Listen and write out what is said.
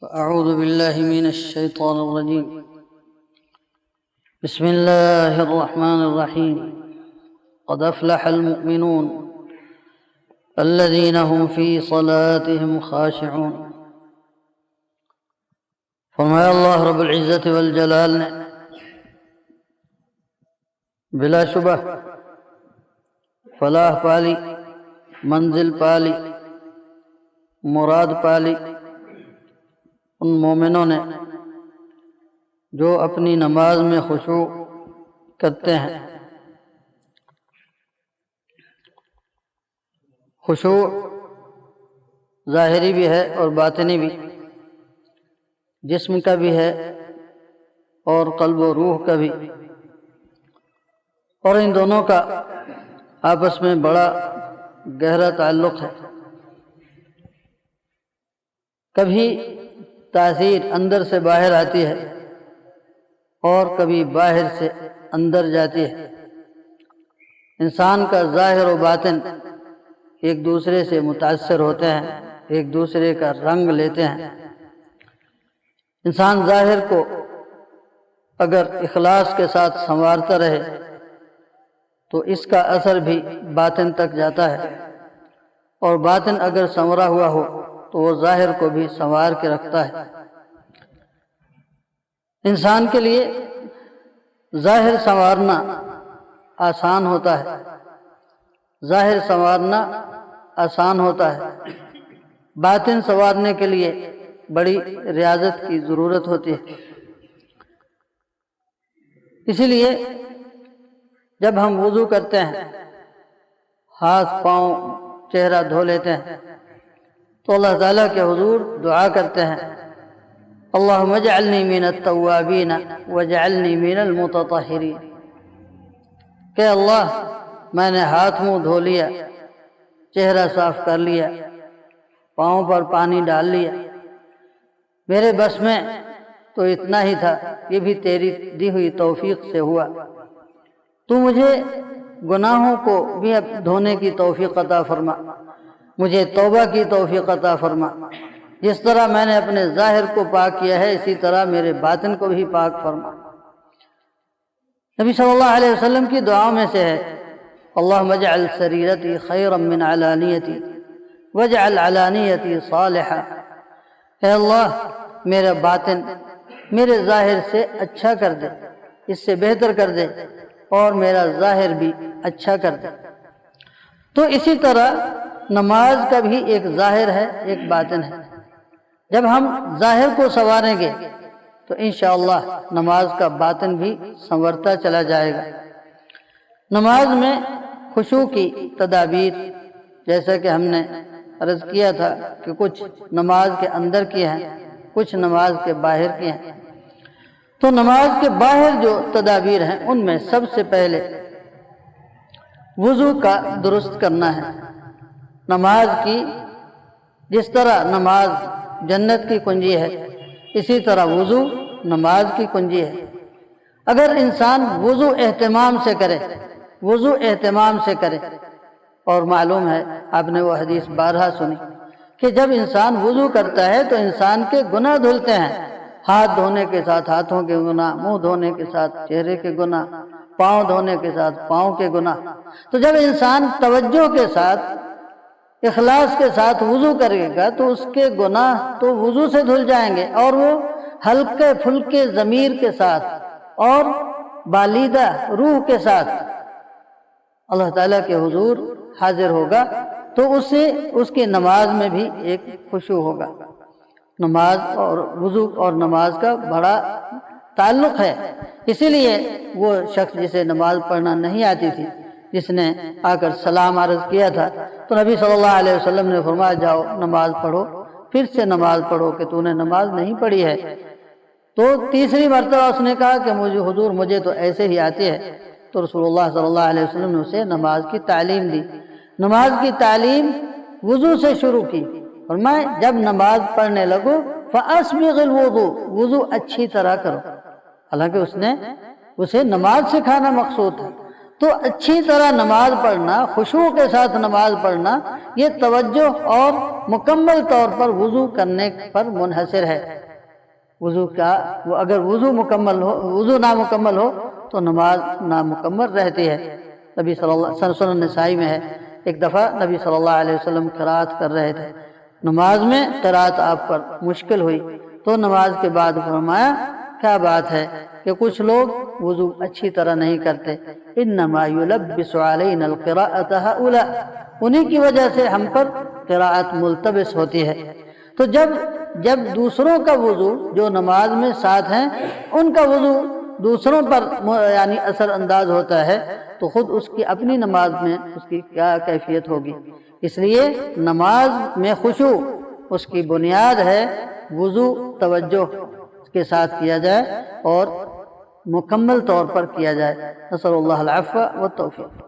أعوذ بالله من الشيطان الرجيم. بسم الله الرحمن الرحيم. قد أفلح المؤمنون الذين هم في صلاتهم خاشعون. فرمایا اللہ رب العزت والجلال نے بلا شبہ فلاح پالی، منزل پالی، مراد پالی ان مومنوں نے جو اپنی نماز میں خشوع کرتے ہیں۔ خشوع ظاہری بھی ہے اور باطنی بھی، جسم کا بھی ہے اور قلب و روح کا بھی، اور ان دونوں کا آپس میں بڑا گہرا تعلق ہے۔ کبھی تاثیر اندر سے باہر آتی ہے اور کبھی باہر سے اندر جاتی ہے۔ انسان کا ظاہر و باطن ایک دوسرے سے متاثر ہوتے ہیں، ایک دوسرے کا رنگ لیتے ہیں۔ انسان ظاہر کو اگر اخلاص کے ساتھ سنوارتا رہے تو اس کا اثر بھی باطن تک جاتا ہے، اور باطن اگر سنورا ہوا ہو تو وہ ظاہر کو بھی سنوار کے رکھتا ہے۔ انسان کے لیے ظاہر سنوارنا آسان ہوتا ہے، ظاہر سنوارنا آسان ہوتا ہے، باطن سنوارنے کے لیے بڑی ریاضت کی ضرورت ہوتی ہے۔ اسی لیے جب ہم وضو کرتے ہیں، ہاتھ پاؤں چہرہ دھو لیتے ہیں تو اللہ تعالیٰ کے حضور دعا کرتے ہیں، اللہم اجعلنی من التوابین واجعلنی من المتطہرین، کہ اللہ میں نے ہاتھ منہ دھو لیا، چہرہ صاف کر لیا، پاؤں پر پانی ڈال لیا، میرے بس میں تو اتنا ہی تھا، یہ بھی تیری دی ہوئی توفیق سے ہوا، تو مجھے گناہوں کو بھی اب دھونے کی توفیق عطا فرما، مجھے توبہ کی توفیق عطا فرما، جس طرح میں نے اپنے ظاہر کو پاک کیا ہے اسی طرح میرے باطن کو بھی پاک فرما۔ نبی صلی اللہ علیہ وسلم کی دعاؤں میں سے ہے، اللہم اجعل سریرتی خیرا من علانیتی واجعل علانیتی صالحا، اے اللہ میرا باطن میرے ظاہر سے اچھا کر دے، اس سے بہتر کر دے، اور میرا ظاہر بھی اچھا کر دے۔ تو اسی طرح نماز کا بھی ایک ظاہر ہے، ایک باطن ہے۔ جب ہم ظاہر کو سنواریں گے تو انشاءاللہ نماز کا باطن بھی سنورتا چلا جائے گا۔ نماز میں خشوع کی تدابیر جیسا کہ ہم نے عرض کیا تھا کہ کچھ نماز کے اندر کی ہیں، کچھ نماز کے باہر کی ہیں۔ تو نماز کے باہر جو تدابیر ہیں ان میں سب سے پہلے وضو کا درست کرنا ہے۔ نماز کی جس طرح نماز جنت کی کنجی ہے، اسی طرح وضو نماز کی کنجی ہے۔ اگر انسان وضو اہتمام سے کرے، وضو اہتمام سے کرے، اور معلوم ہے آپ نے وہ حدیث بارہا سنی کہ جب انسان وضو کرتا ہے تو انسان کے گناہ دھلتے ہیں، ہاتھ دھونے کے ساتھ ہاتھوں کے گناہ، منہ دھونے کے ساتھ چہرے کے گناہ، پاؤں دھونے کے ساتھ پاؤں کے گناہ۔ تو جب انسان توجہ کے ساتھ اخلاص کے ساتھ وضو کرے گا تو اس کے گناہ تو وضو سے دھل جائیں گے، اور وہ ہلکے پھلکے ضمیر کے ساتھ اور بالیدہ روح کے ساتھ اللہ تعالیٰ کے حضور حاضر ہوگا، تو اسے اس کی نماز میں بھی ایک خشوع ہوگا۔ نماز اور وضو اور نماز کا بڑا تعلق ہے۔ اسی لیے وہ شخص جسے نماز پڑھنا نہیں آتی تھی، جس نے آ کر سلام عرض کیا تھا تو نبی صلی اللہ علیہ وسلم نے فرمایا جاؤ نماز پڑھو، پھر سے نماز پڑھو کہ تو نے نماز نہیں پڑھی ہے۔ تو تیسری مرتبہ اس نے کہا کہ مجھے حضور مجھے تو ایسے ہی آتی ہے، تو رسول اللہ صلی اللہ علیہ وسلم نے اسے نماز کی تعلیم دی۔ نماز کی تعلیم وضو سے شروع کی، فرمایا جب نماز پڑھنے لگو فَأَسْبِغِ الْوُضُوء، وضو اچھی طرح کرو۔ حالانکہ اس نے اسے نماز سکھانا مقصود تھا، تو اچھی طرح نماز پڑھنا، خشوع کے ساتھ نماز پڑھنا، یہ توجہ اور مکمل طور پر وضو کرنے پر منحصر ہے۔ وضو کا اگر وضو نامکمل ہو تو نماز نامکمل رہتی ہے۔ نبی صلی اللہ علیہ وسلم، سنن نسائی میں ہے، ایک دفعہ نبی صلی اللہ علیہ وسلم قرات کر رہے تھے، نماز میں قرات آپ پر مشکل ہوئی تو نماز کے بعد فرمایا کیا بات ہے کہ کچھ لوگ وضو اچھی طرح نہیں کرتے، انما یلبس علینا القراءۃ ہؤلاء، انہی کی وجہ سے ہم پر قراءت ملتبس ہوتی ہے۔ تو جب دوسروں کا وضو جو نماز میں ساتھ ہیں ان کا وضو دوسروں پر یعنی اثر انداز ہوتا ہے تو خود اس کی اپنی نماز میں اس کی کیا کیفیت ہوگی۔ اس لیے نماز میں خشوع اس کی بنیاد ہے، وضو توجہ کے ساتھ کیا جائے اور مکمل طور پر کیا جائے۔ نسأل اللہ العفو والتوفیق۔